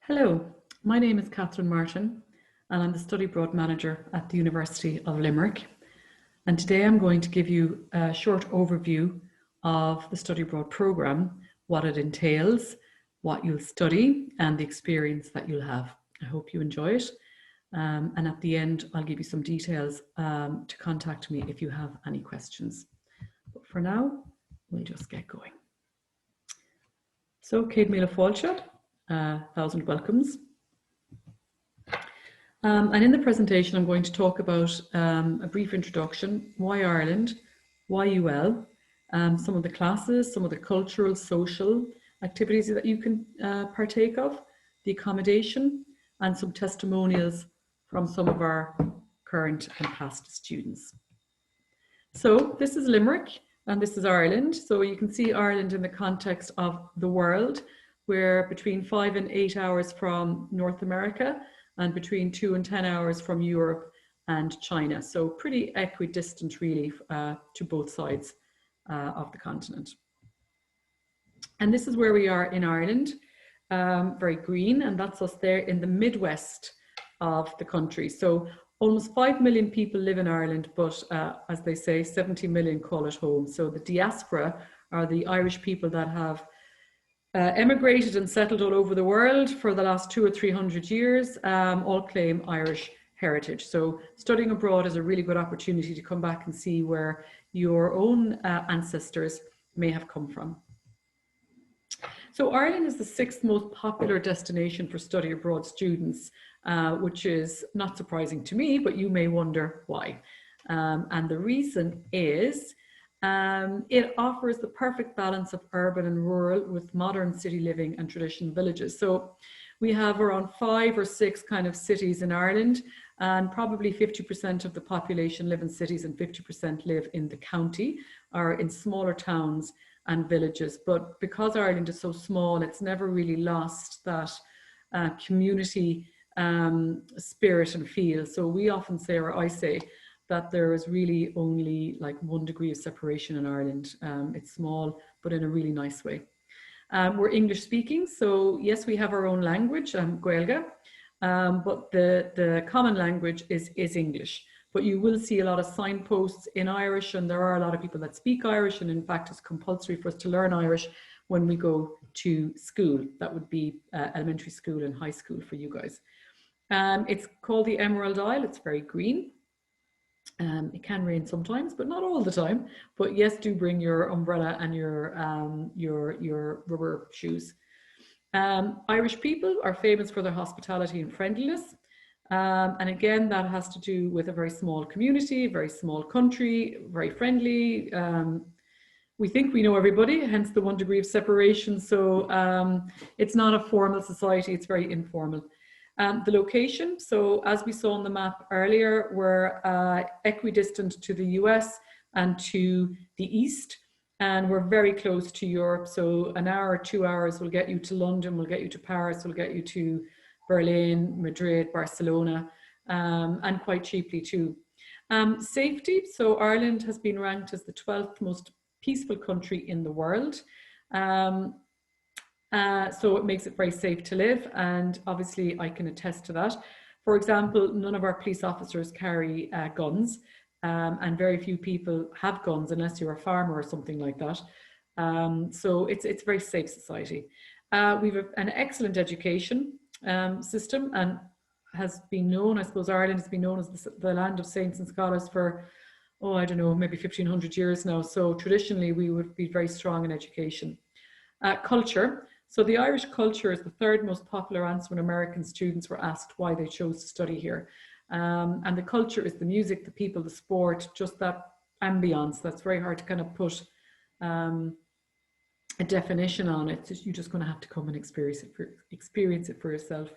Hello, my name is Katherine Martin and I'm the Study Abroad Manager at the University of Limerick. And today I'm going to give you a short overview of the Study Abroad programme, what it entails, what you'll study and the experience that you'll have. I hope you enjoy it. And at the end, I'll give you some details to contact me if you have any questions. But for now, we'll just get going. So, Céad Míle Fáilte. 1,000 welcomes. And in the presentation, I'm going to talk about a brief introduction, why Ireland, why UL, some of the classes, some of the cultural, social activities that you can partake of, the accommodation, and some testimonials from some of our current and past students. So this is Limerick and this is Ireland. So you can see Ireland in the context of the world. We're between 5 and 8 hours from North America and between 2 and 10 hours from Europe and China. So pretty equidistant really to both sides of the continent. And this is where we are in Ireland, very green, and that's us there in the Midwest of the country. So almost 5 million people live in Ireland, but as they say, 70 million call it home. So the diaspora are the Irish people that have emigrated and settled all over the world for the last 200 or 300 years, all claim Irish heritage. So studying abroad is a really good opportunity to come back and see where your own ancestors may have come from. So Ireland is the 6th most popular destination for study abroad students, which is not surprising to me, but you may wonder why. And the reason is it offers the perfect balance of urban and rural with modern city living and traditional villages. So we have around 5 or 6 kind of cities in Ireland, and probably 50% of the population live in cities and 50% live in the county or in smaller towns and villages. But because Ireland is so small, it's never really lost that community spirit and feel. So we often say, or I say, that there is really only like 1 degree of separation in Ireland. It's small, but in a really nice way. We're English speaking, so yes, we have our own language, Gaeilge, but the common language is English. But you will see a lot of signposts in Irish, and there are a lot of people that speak Irish, and in fact it's compulsory for us to learn Irish when we go to school. That would be elementary school and high school for you guys. It's called the Emerald Isle. It's very green. It can rain sometimes, but not all the time. But yes, do bring your umbrella and your rubber shoes. Irish people are famous for their hospitality and friendliness. And again, that has to do with a very small community, very small country, very friendly. We think we know everybody, hence the 1 degree of separation. So it's not a formal society, it's very informal. The location, so as we saw on the map earlier, we're equidistant to the US and to the east, and we're very close to Europe. So an hour or 2 hours will get you to London, will get you to Paris, will get you to Berlin, Madrid, Barcelona, and quite cheaply too. Safety, so Ireland has been ranked as the 12th most peaceful country in the world. So it makes it very safe to live, and obviously I can attest to that. For example, none of our police officers carry guns, and very few people have guns unless you're a farmer or something like that. So it's a very safe society. We have an excellent education system, and has been known, I suppose Ireland has been known as the land of saints and scholars for, oh, I don't know, maybe 1500 years now. So traditionally we would be very strong in education. Culture. So the Irish culture is the 3rd most popular answer when American students were asked why they chose to study here. And the culture is the music, the people, the sport, just that ambience. That's very hard to kind of put a definition on it. You're just going to have to come and experience it for yourself.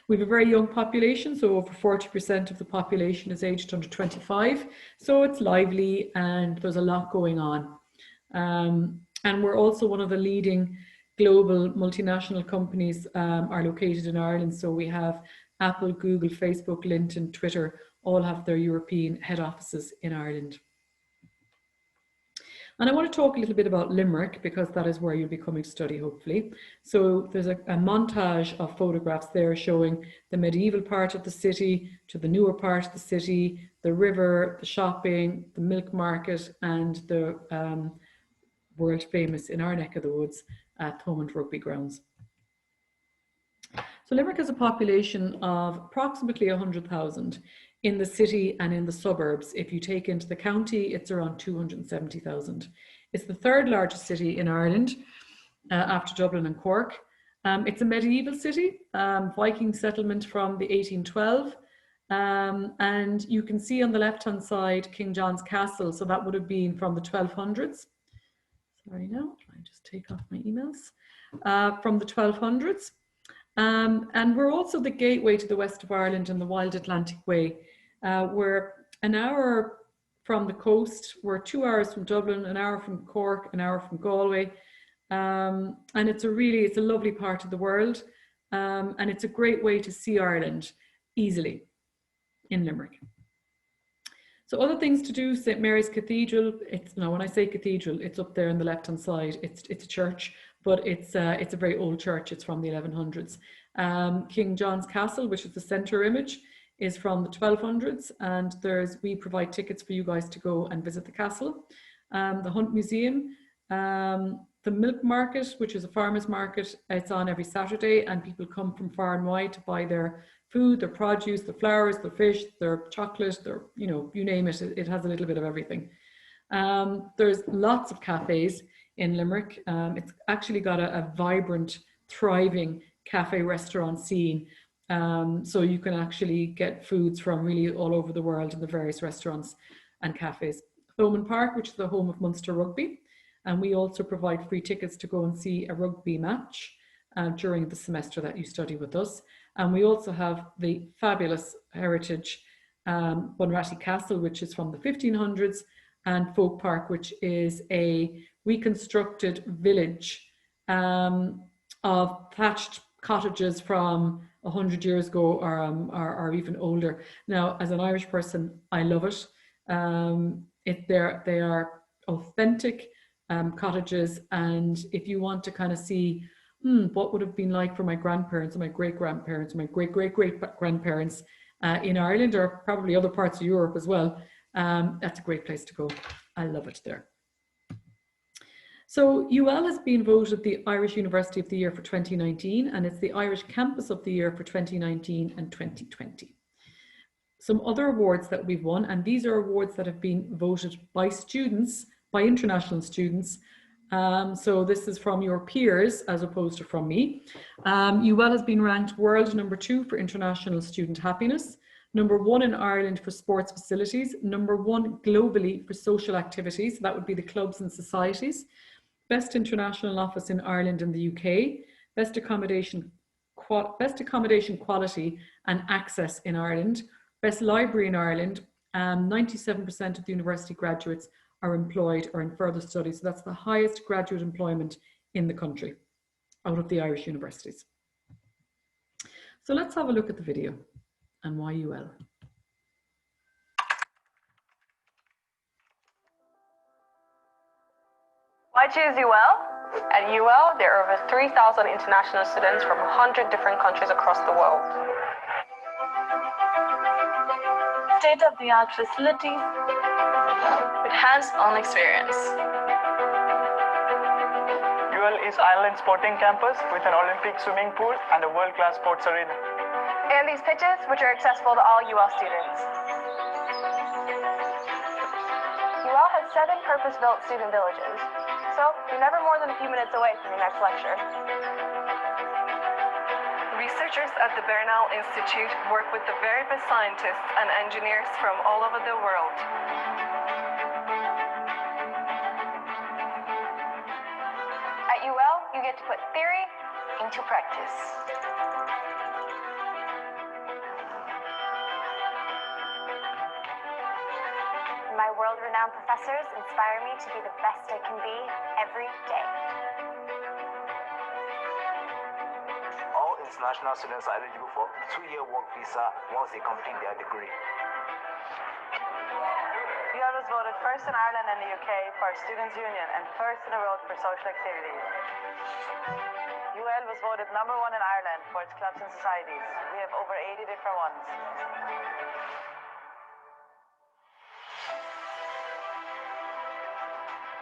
We have a very young population, so over 40% of the population is aged under 25. So it's lively and there's a lot going on. And we're also one of the leading global multinational companies are located in Ireland. So we have Apple, Google, Facebook, LinkedIn, Twitter, all have their European head offices in Ireland. And I want to talk a little bit about Limerick because that is where you'll be coming to study, hopefully. So there's a montage of photographs there showing the medieval part of the city to the newer part of the city, the river, the shopping, the milk market, and the world famous in our neck of the woods Thomond Rugby Grounds. So Limerick has a population of approximately 100,000 in the city and in the suburbs. If you take into the county, it's around 270,000. It's the third largest city in Ireland after Dublin and Cork. It's a medieval city, Viking settlement from the 1812. And you can see on the left-hand side, King John's Castle. So that would have been from the 1200s. Sorry, now, I just take off my emails. From the 1200s. And we're also the gateway to the west of Ireland and the Wild Atlantic Way. We're an hour from the coast, we're 2 hours from Dublin, an hour from Cork, an hour from Galway. And it's a lovely part of the world. And it's a great way to see Ireland easily in Limerick. So other things to do, St. Mary's Cathedral, when I say cathedral, it's up there on the left-hand side. It's a church, but it's a very old church. It's from the 1100s. King John's Castle, which is the center image, is from the 1200s. And we provide tickets for you guys to go and visit the castle. The Hunt Museum, the Milk Market, which is a farmer's market, it's on every Saturday, and people come from far and wide to buy their food, their produce, their flowers, their fish, their chocolate, you name it, it has a little bit of everything. There's lots of cafes in Limerick. It's actually got a vibrant, thriving cafe restaurant scene. So you can actually get foods from really all over the world in the various restaurants and cafes. Thomond Park, which is the home of Munster Rugby. And we also provide free tickets to go and see a rugby match during the semester that you study with us. And we also have the fabulous heritage Bunratty Castle, which is from the 1500s, and Folk Park, which is a reconstructed village of thatched cottages from 100 years ago or even older. Now, as an Irish person, I love it. They are authentic cottages, and if you want to kind of see what would have been like for my grandparents and my great-grandparents, my great-great-great-grandparents in Ireland, or probably other parts of Europe as well, that's a great place to go. I love it there. So UL has been voted the Irish University of the Year for 2019, and it's the Irish Campus of the Year for 2019 and 2020. Some other awards that we've won, and these are awards that have been voted by students, by international students. So this is from your peers as opposed to from me. UL has been ranked world #2 for international student happiness, #1 in Ireland for sports facilities, #1 globally for social activities, that would be the clubs and societies, best international office in Ireland and the UK, best accommodation quality and access in Ireland, best library in Ireland. 97% of the university graduates are employed or in further studies. So that's the highest graduate employment in the country out of the Irish universities. So let's have a look at the video and why UL. Why choose UL? At UL, there are over 3,000 international students from 100 different countries across the world. State-of-the-art facilities with hands-on experience. UL is Ireland's sporting campus with an Olympic swimming pool and a world-class sports arena. And these pitches, which are accessible to all UL students. UL has 7 purpose-built student villages, so you're never more than a few minutes away from your next lecture. Researchers at the Bernal Institute work with the very best scientists and engineers from all over the world. At UL, you get to put theory into practice. My world-renowned professors inspire me to be the best I can be every day. All international students are eligible for 2-year work visa once they complete their degree. You have a was voted first in Ireland and the UK for Students' Union and first in the world for social activities. UL was voted #1 in Ireland for its clubs and societies. We have over 80 different ones.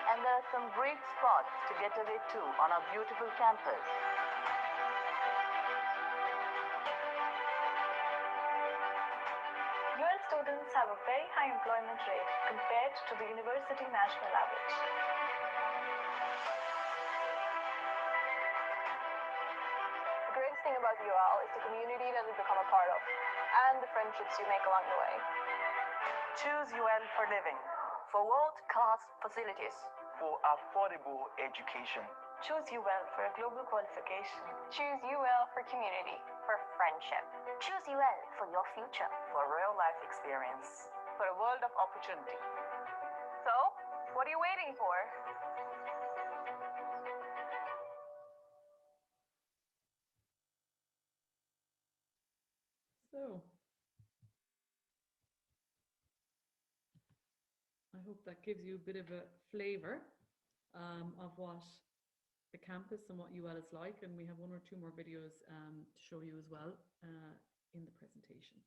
And there are some great spots to get away to on our beautiful campus. UL students have a very high employment rate compared to the university national average. The greatest thing about UL is the community that we become a part of and the friendships you make along the way. Choose UL for living. For world-class facilities. For affordable education. Choose UL for a global qualification. Choose UL for community, for friendship. Choose UL for your future. For real-life experience. For a world of opportunity. So, what are you waiting for? So, I hope that gives you a bit of a flavour of what the campus and what UL is like, and we have 1 or 2 more videos to show you as well in the presentation.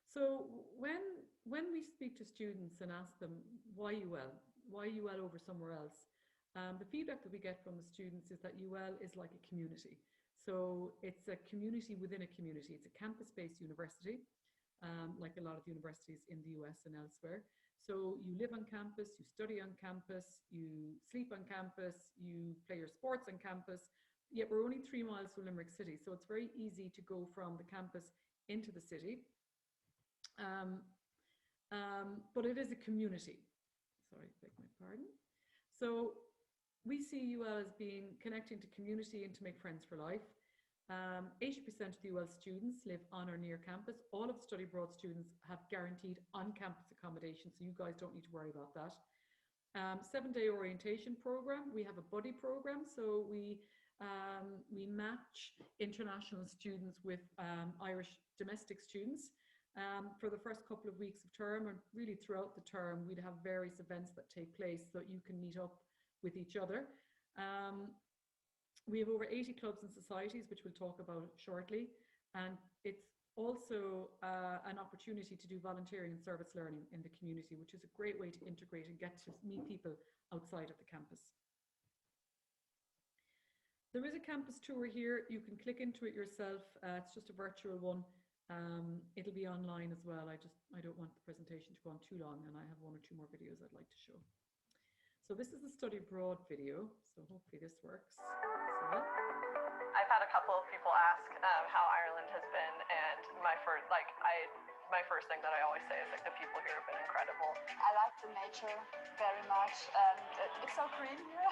So when we speak to students and ask them why UL over somewhere else, the feedback that we get from the students is that UL is like a community. So it's a community within a community. It's a campus-based university, like a lot of universities in the US and elsewhere. So you live on campus, you study on campus, you sleep on campus, you play your sports on campus, yet we're only 3 miles from Limerick City. So it's very easy to go from the campus into the city. But it is a community. Sorry, beg my pardon. So we see UL as being connecting to community and to make friends for life. 80% of the UL students live on or near campus. All of the study abroad students have guaranteed on-campus accommodation, so you guys don't need to worry about that. 7-day orientation program. We have a buddy program, so we match international students with Irish domestic students. For the first couple of weeks of term, and really throughout the term, we'd have various events that take place so that you can meet up with each other. We have over 80 clubs and societies, which we'll talk about shortly. And it's also an opportunity to do volunteering and service learning in the community, which is a great way to integrate and get to meet people outside of the campus. There is a campus tour here. You can click into it yourself. It's just a virtual one. It'll be online as well. I don't want the presentation to go on too long, and I have 1 or 2 more videos I'd like to show. So this is the study abroad video. So hopefully this works. I've had a couple of people ask how Ireland has been, and my first thing that I always say is like the people here have been incredible. I like the nature very much. It's so green here.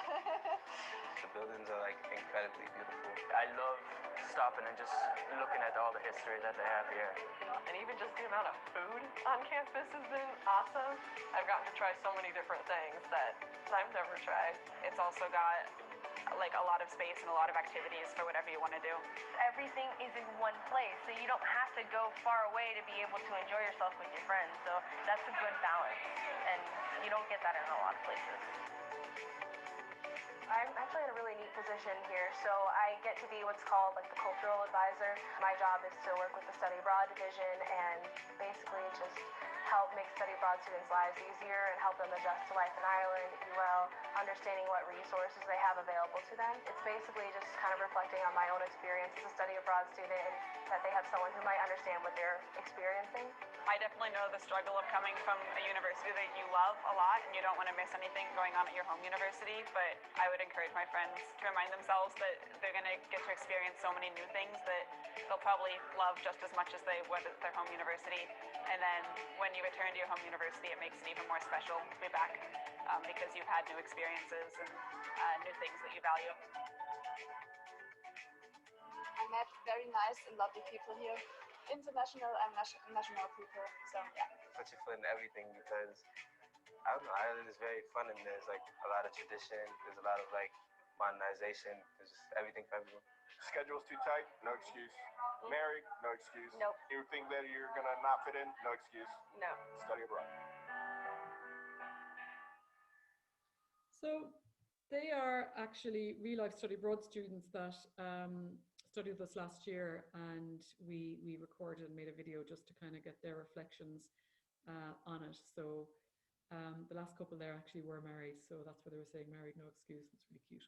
The buildings are like incredibly beautiful. I love stopping and just looking at all the history that they have here. And even just the amount of food on campus has been awesome. I've gotten to try so many different things that I've never tried. It's also got like a lot of space and a lot of activities for whatever you want to do. Everything is in one place, so you don't have to go far away to be able to enjoy yourself with your friends. So that's a good balance, and you don't get that in a lot of places. I'm actually in a really neat position here. So I get to be what's called like the cultural advisor. My job is to work with the study abroad division and basically just help make study abroad students' lives easier and help them adjust to life in Ireland, UL, understanding what resources they have available to them. It's basically just kind of reflecting on my own experience as a study abroad student and that they have someone who might understand what they're experiencing. I definitely know the struggle of coming from a university that you love a lot and you don't want to miss anything going on at your home university, but I would encourage my friends to remind themselves that they're going to get to experience so many new things that they'll probably love just as much as they would at their home university. And then when you return to your home university, it makes it even more special to be back because you've had new experiences and new things that you value. I met very nice and lovely people here, international and national people. So yeah. Puts your foot in everything because I don't know, Ireland is very fun and there's like a lot of tradition. There's a lot of like modernization. There's just everything for everyone. Schedule's too tight, no excuse. Married, no excuse. Nope. You think that you're gonna not fit in, no excuse. No. Study abroad. So they are actually real life study abroad students that studied with us last year, and we recorded and made a video just to kind of get their reflections on it. So the last couple there actually were married, so that's why they were saying married, no excuse. It's really cute.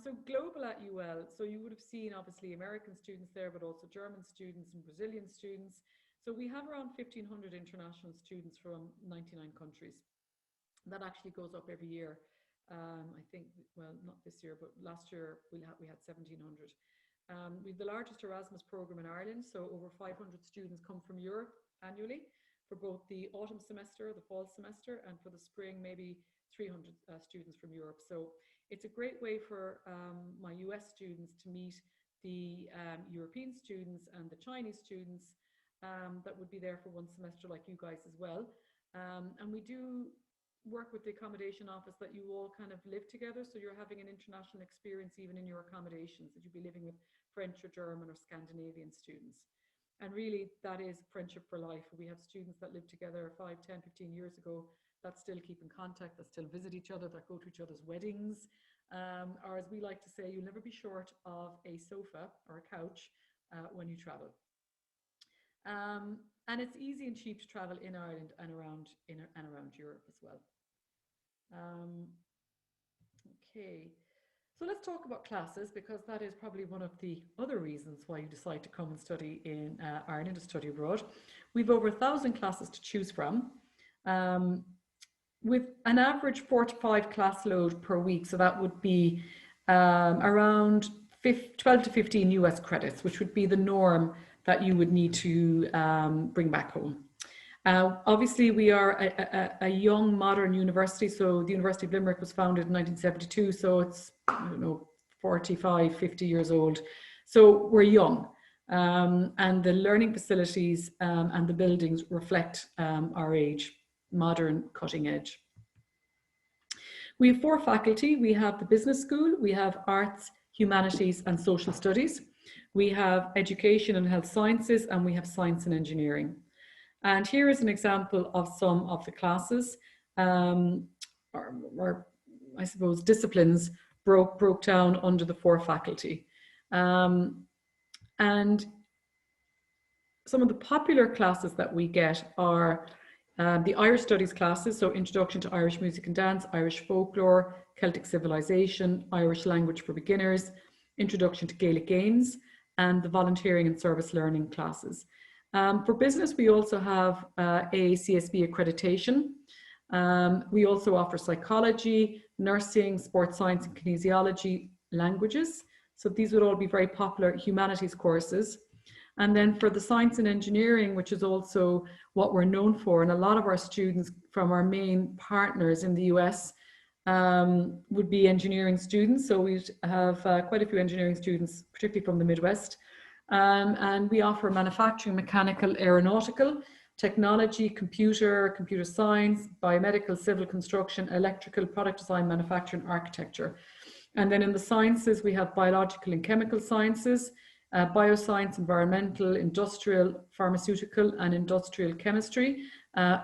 So global at UL, so you would have seen obviously American students there, but also German students and Brazilian students. So we have around 1,500 international students from 99 countries. That actually goes up every year. I think, well, not this year, but last year we had 1,700. We have the largest Erasmus program in Ireland, so over 500 students come from Europe annually for both the autumn semester, the fall semester, and for the spring, maybe 300 students from Europe. So it's a great way for my US students to meet the European students and the Chinese students that would be there for one semester like you guys as well. And we do work with the accommodation office that you all kind of live together, so you're having an international experience even in your accommodations, that you'd be living with French or German or Scandinavian students. And really that is friendship for life. We have students that lived together 5, 10, 15 years ago that still keep in contact, that still visit each other, that go to each other's weddings, or as we like to say, you'll never be short of a sofa or a couch when you travel. And it's easy and cheap to travel in Ireland and around Europe as well. Okay, so let's talk about classes, because that is probably one of the other reasons why you decide to come and study in Ireland, to study abroad. We've over 1,000 classes to choose from, with an average 4 to 5 class load per week. So that would be around 12 to 15 US credits, which would be the norm that you would need to bring back home. Obviously, we are a young, modern university. So the University of Limerick was founded in 1972. So it's, I don't know, 45, 50 years old. So we're young. And the learning facilities and the buildings reflect our age, modern, cutting edge. We have 4 faculty. We have the business school, we have arts, humanities and social studies. We have education and health sciences, and we have science and engineering. And here is an example of some of the classes, or I suppose disciplines broke down under the 4 faculty. And some of the popular classes that we get are the Irish Studies classes, so Introduction to Irish Music and Dance, Irish Folklore, Celtic Civilization, Irish Language for Beginners, Introduction to Gaelic Games, and the Volunteering and Service Learning classes. For business, we also have AACSB accreditation. We also offer psychology, nursing, sports science and kinesiology, languages. So these would all be very popular humanities courses. And then for the science and engineering, which is also what we're known for, and a lot of our students from our main partners in the US would be engineering students. So we have quite a few engineering students, particularly from the Midwest. And we offer manufacturing, mechanical, aeronautical, technology, computer science, biomedical, civil construction, electrical, product design, manufacturing, architecture. And then in the sciences, we have biological and chemical sciences, bioscience, environmental, industrial, pharmaceutical and industrial chemistry,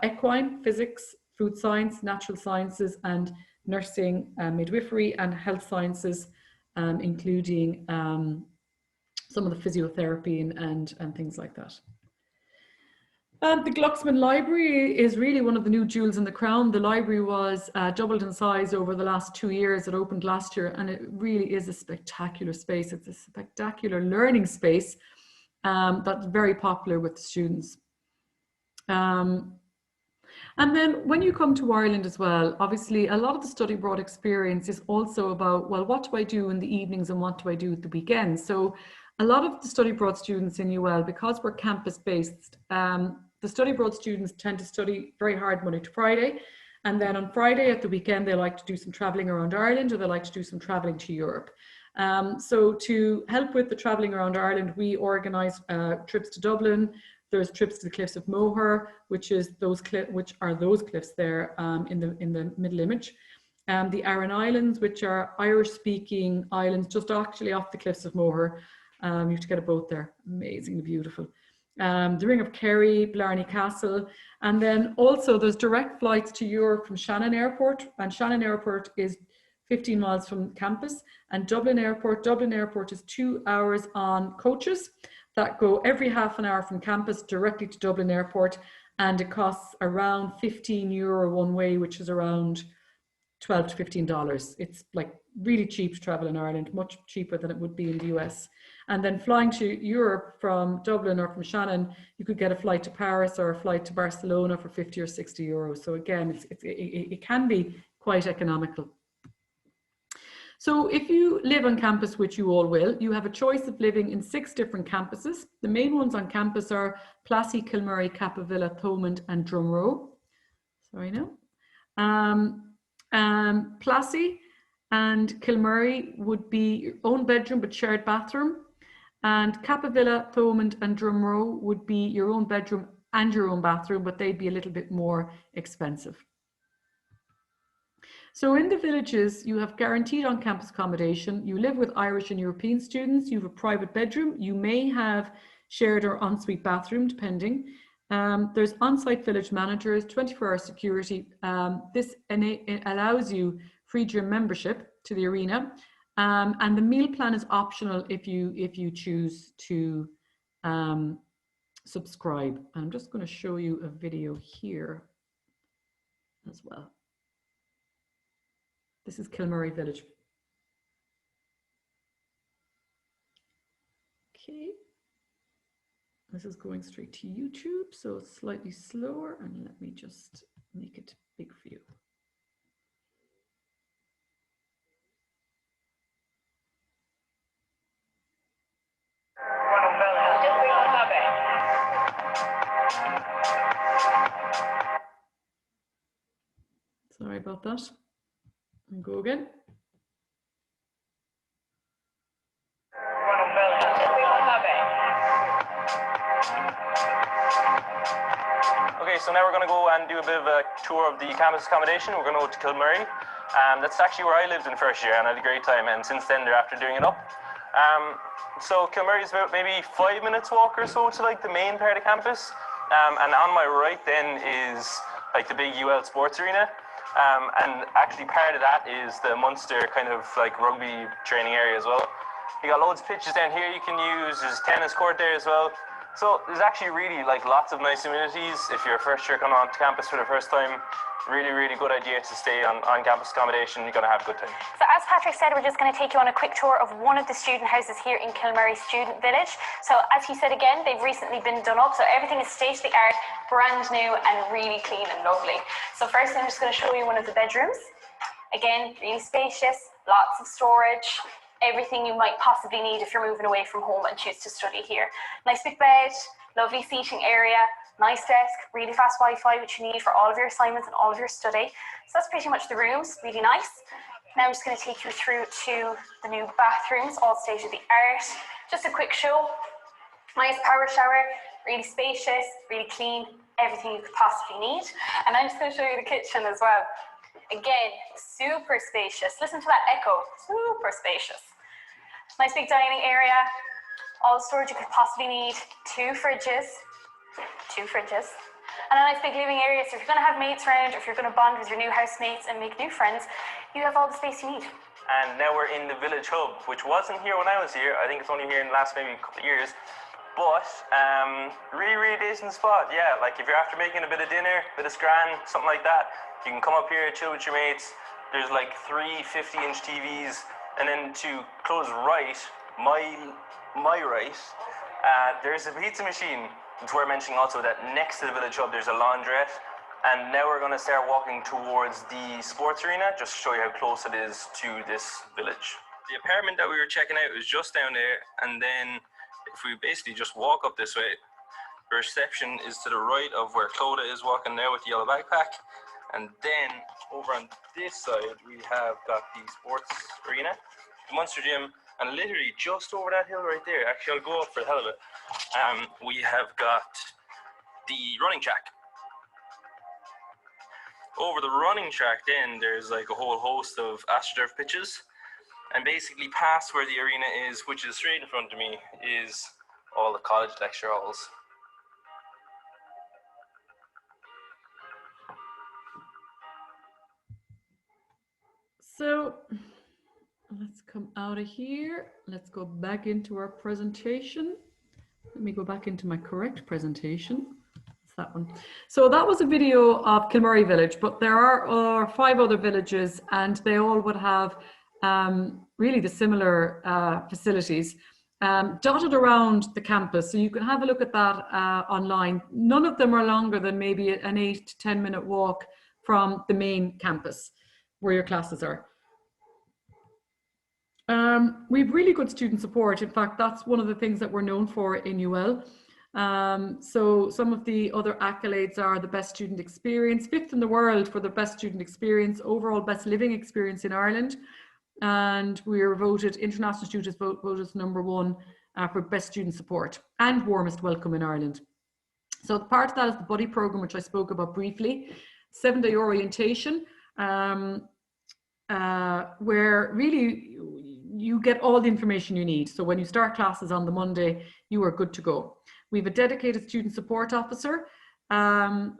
equine, physics, food science, natural sciences, and nursing, midwifery and health sciences, including some of the physiotherapy and things like that. The Glucksman Library is really one of the new jewels in the crown. The library was doubled in size over the last 2 years. It opened last year, and it really is a spectacular space. It's a spectacular learning space that's very popular with the students. And then when you come to Ireland as well, obviously a lot of the study abroad experience is also about, well, what do I do in the evenings and what do I do at the weekends? So a lot of the study abroad students in UL, because we're campus based, the study abroad students tend to study very hard Monday to Friday. And then on Friday at the weekend, they like to do some traveling around Ireland, or they like to do some traveling to Europe. So to help with the traveling around Ireland, we organise trips to Dublin. There's trips to the cliffs of Moher, which are those cliffs there in the middle image. The Aran Islands, which are Irish-speaking islands just actually off the cliffs of Moher. You have to get a boat there, amazingly beautiful. the Ring of Kerry, Blarney Castle, and then also there's direct flights to Europe from Shannon Airport, and Shannon Airport is 15 miles from campus, and Dublin Airport is 2 hours on coaches that go every half an hour from campus directly to Dublin Airport, and it costs around €15 one way, which is around $12 to $15. It's like really cheap to travel in Ireland, much cheaper than it would be in the US. And then flying to Europe from Dublin or from Shannon, you could get a flight to Paris or a flight to Barcelona for 50 or 60 euros. So again, it can be quite economical. So if you live on campus, which you all will, you have a choice of living in 6 different campuses. The main ones on campus are Plassey, Kilmurry, Capavilla, Thomond and Drumroe. Sorry, no. Plassey and Kilmurry would be your own bedroom but shared bathroom, and Capavilla, Thomond and Drumroe would be your own bedroom and your own bathroom, but they'd be a little bit more expensive. So in the villages, you have guaranteed on-campus accommodation. You live with Irish and European students. You have a private bedroom. You may have shared or ensuite bathroom, depending. There's on-site village managers, 24-hour security. This allows you free gym membership to the arena, and the meal plan is optional if you choose to subscribe. I'm just going to show you a video here as well. This is Kilmurry Village. Okay. This is going straight to YouTube, so it's slightly slower, and let me just make it big for you. Sorry about that. And go again. Okay, so now we're going to go and do a bit of a tour of the campus accommodation. We're going to go to Kilmurry. That's actually where I lived in first year, and I had a great time, and since then they're after doing it up. So Kilmurry is about maybe 5 minutes walk or so to like the main part of campus. And on my right then is like the big UL sports arena. And actually part of that is the Munster kind of like rugby training area as well. You got loads of pitches down here you can use. There's a tennis court there as well. So there's actually really like lots of nice amenities. If you're a first year coming on campus for the first time, really, really good idea to stay on campus accommodation. You're going to have a good time. So as Patrick said, we're just going to take you on a quick tour of one of the student houses here in Kilmurry Student Village. So as he said again, they've recently been done up. So everything is state of the art, brand new and really clean and lovely. So first I'm just going to show you one of the bedrooms. Again, really spacious, lots of storage, everything you might possibly need if you're moving away from home and choose to study here. Nice big bed, lovely seating area, nice desk, really fast Wi-Fi, which you need for all of your assignments and all of your study. So that's pretty much the rooms, really nice. Now I'm just going to take you through to the new bathrooms, all state of the art. Just a quick show. Nice power shower, really spacious, really clean, everything you could possibly need. And I'm just going to show you the kitchen as well. Again, super spacious. Listen to that echo, super spacious. Nice big dining area, all the storage you could possibly need, two fridges, and a nice big living area. So if you're going to have mates around, or if you're going to bond with your new housemates and make new friends, you have all the space you need. And now we're in the village hub, which wasn't here when I was here. I think it's only here in the last maybe couple of years. But really, really decent spot. Yeah, like if you're after making a bit of dinner, a bit of scran, something like that, you can come up here, chill with your mates. There's like 3 50-inch TVs, and then to close right, my right, there's a pizza machine. It's worth mentioning also that next to the village hub there's a laundrette, and now we're going to start walking towards the sports arena just to show you how close it is to this village. The apartment that we were checking out was just down there, and then if we basically just walk up this way, the reception is to the right of where Clodagh is walking now with the yellow backpack, and then over on this side we have got the sports arena, the Munster gym, and literally just over that hill right there, actually I'll go up for the hell of it, we have got the running track. Over the running track then there's like a whole host of AstroTurf pitches, and basically past where the arena is, which is straight in front of me, is all the college lecture halls. So let's come out of here. Let's go back into our presentation. Let me go back into my correct presentation. It's that one. So that was a video of Kilmurry village, but there are 5 other villages, and they all would have really the similar facilities dotted around the campus. So you can have a look at that online. None of them are longer than maybe an 8 to 10 minute walk from the main campus where your classes are. We have really good student support. In fact, that's one of the things that we're known for in UL. So some of the other accolades are the best student experience, 5th in the world for the best student experience, overall best living experience in Ireland. And we are voted, international students voted #1 for best student support and warmest welcome in Ireland. So part of that is the buddy program, which I spoke about briefly, 7-day orientation, where really you get all the information you need. So when you start classes on the Monday, you are good to go. We have a dedicated student support officer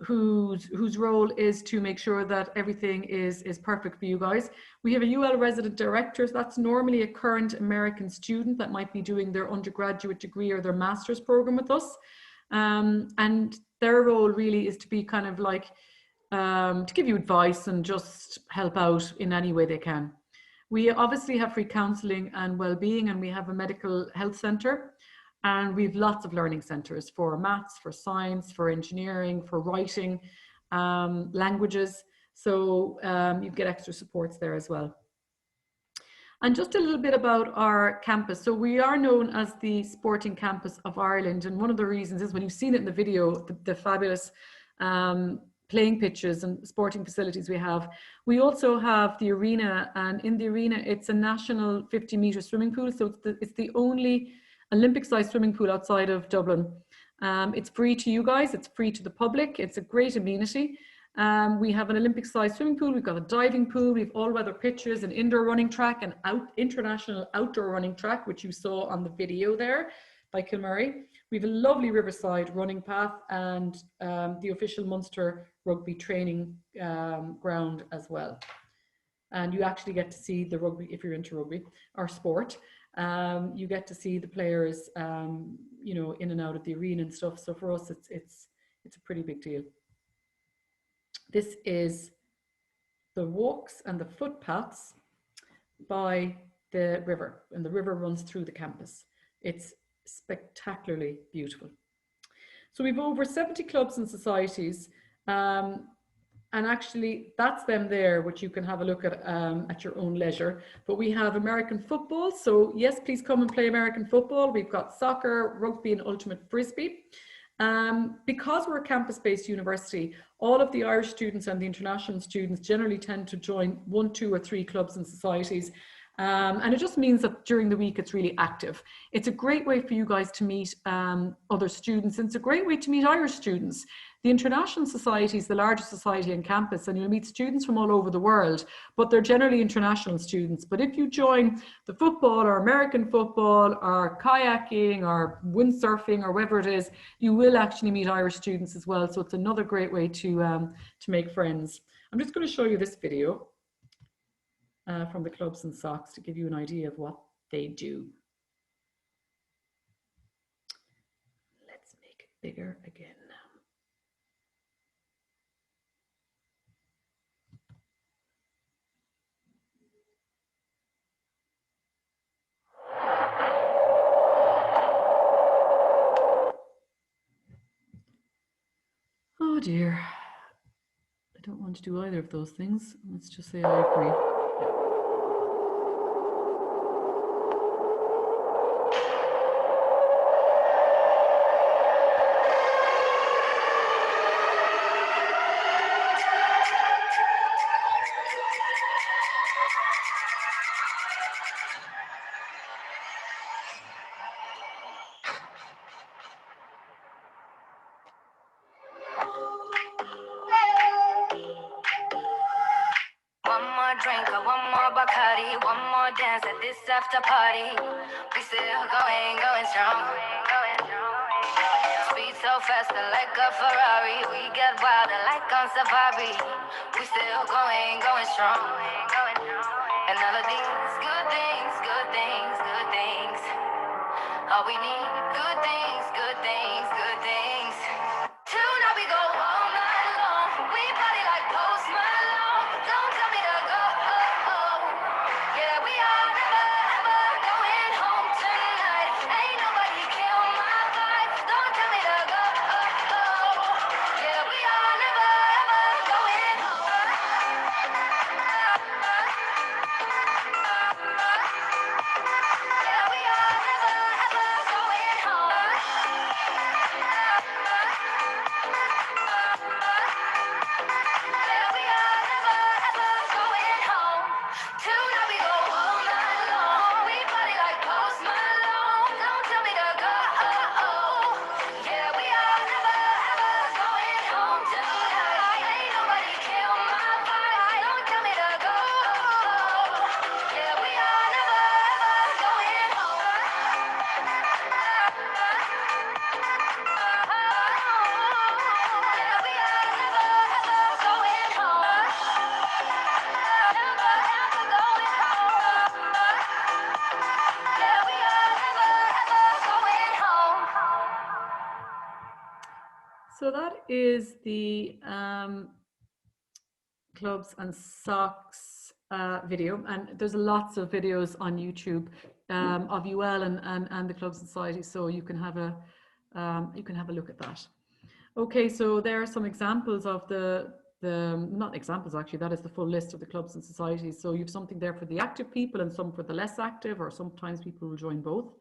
whose role is to make sure that everything is perfect for you guys. We have a UL resident director. So that's normally a current American student that might be doing their undergraduate degree or their master's program with us. And their role really is to be kind of like, to give you advice and just help out in any way they can. We obviously have free counselling and well-being, and we have a medical health centre, and we have lots of learning centres for maths, for science, for engineering, for writing, languages. So you get extra supports there as well. And just a little bit about our campus. So we are known as the sporting campus of Ireland, and one of the reasons is when you've seen it in the video, the fabulous playing pitches and sporting facilities we have. We also have the arena, and in the arena it's a national 50-metre swimming pool. So it's the only Olympic-sized swimming pool outside of Dublin. It's free to you guys, it's free to the public, it's a great amenity. We have an Olympic-sized swimming pool, we've got a diving pool, we have all-weather pitches, an indoor running track, an international outdoor running track, which you saw on the video there by Kilmurry. We have a lovely riverside running path, and the official Munster rugby training ground as well. And you actually get to see the rugby, if you're into rugby or sport. You get to see the players, you know, in and out of the arena and stuff. So for us, it's a pretty big deal. This is the walks and the footpaths by the river, and the river runs through the campus. It's spectacularly beautiful. So we've over 70 clubs and societies, and actually that's them there, which you can have a look at your own leisure. But we have American football, so yes, please come and play American football. We've got soccer, rugby and ultimate frisbee. Because we're a campus-based university, all of the Irish students and the international students generally tend to join 1, 2 or 3 clubs and societies. And it just means that during the week it's really active. It's a great way for you guys to meet other students, and it's a great way to meet Irish students. The International Society is the largest society on campus, and you'll meet students from all over the world, but they're generally international students. But if you join the football or American football or kayaking or windsurfing or whatever it is, you will actually meet Irish students as well. So it's another great way to make friends. I'm just going to show you this video from the clubs and socks to give you an idea of what they do. Let's make it bigger again. Oh dear, I don't want to do either of those things. Let's just say I agree. Dance at this after party. We still going strong. Speed so fast like a Ferrari. We get wilder like on safari. We still going strong. And all of these good things, good things, good things. All we need, good things, good things, good things. Tonight we go all night long. We party like Post Malone. Don't tell me to go. Yeah, we are never ever going home tonight. Ain't nobody kill my vibe. Don't tell me to go. Yeah, we are never ever going home. Yeah, we are never ever going home. Yeah, we are never ever going home. Tonight we go all night long. We party like Post Malone. Don't tell me to go. Yeah, we are never ever going home tonight. Ain't nobody kill my vibe. Don't tell me to go. Yeah, we are never ever going home. Yeah, we are never ever going home. Never ever going home. Yeah, we are never ever going home. So that is the Clubs and Socks video, and there's lots of videos on YouTube of UL and the Clubs and Societies, so you can have a look at that. Okay, so there are some examples of the not examples actually, that is the full list of the clubs and societies. So you have something there for the active people and some for the less active, or sometimes people will join both.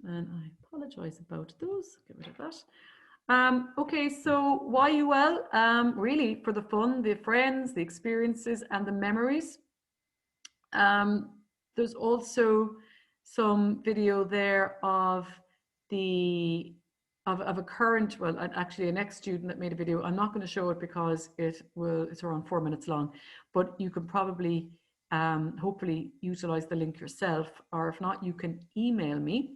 And I apologize about those, get rid of that. Okay, so why UL? Really for the fun, the friends, the experiences and the memories. There's also some video there of a current, well, actually an ex-student that made a video. I'm not going to show it because it's around 4 minutes long, but you can probably hopefully utilize the link yourself, or if not, you can email me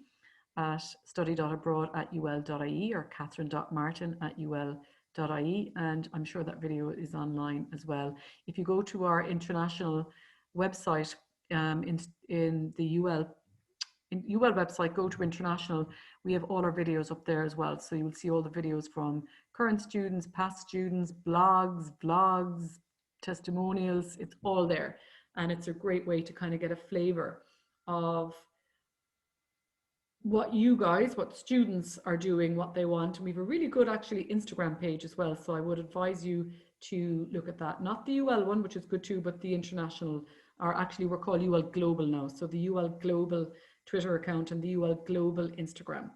at study.abroad@ul.ie or katherine.martin@ul.ie, and I'm sure that video is online as well. If you go to our international website, in the UL website, go to international, we have all our videos up there as well. So you will see all the videos from current students, past students, blogs, vlogs, testimonials, it's all there. And it's a great way to kind of get a flavor of what you guys, what students are doing, what they want. And we have a really good actually Instagram page as well. So I would advise you to look at that. Not the UL one, which is good too, but the international, or actually we're called UL Global now. So the UL Global Twitter account and the UL Global Instagram.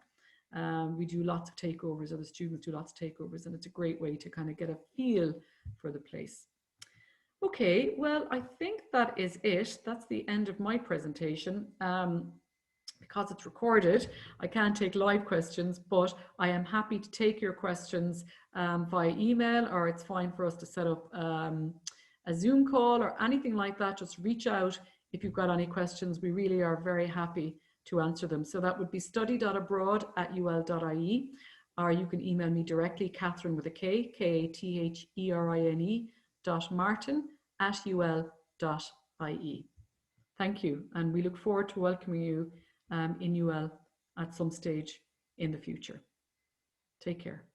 We do lots of takeovers, or the students do lots of takeovers, and it's a great way to kind of get a feel for the place. Okay, well, I think that is it. That's the end of my presentation. Because it's recorded, I can't take live questions, but I am happy to take your questions via email, or it's fine for us to set up a Zoom call or anything like that. Just reach out if you've got any questions. We really are very happy to answer them. So that would be study.abroad@ul.ie, or you can email me directly, Katherine with a K, katherine.martin@ul.ie. Thank you, and we look forward to welcoming you in UL at some stage in the future. Take care.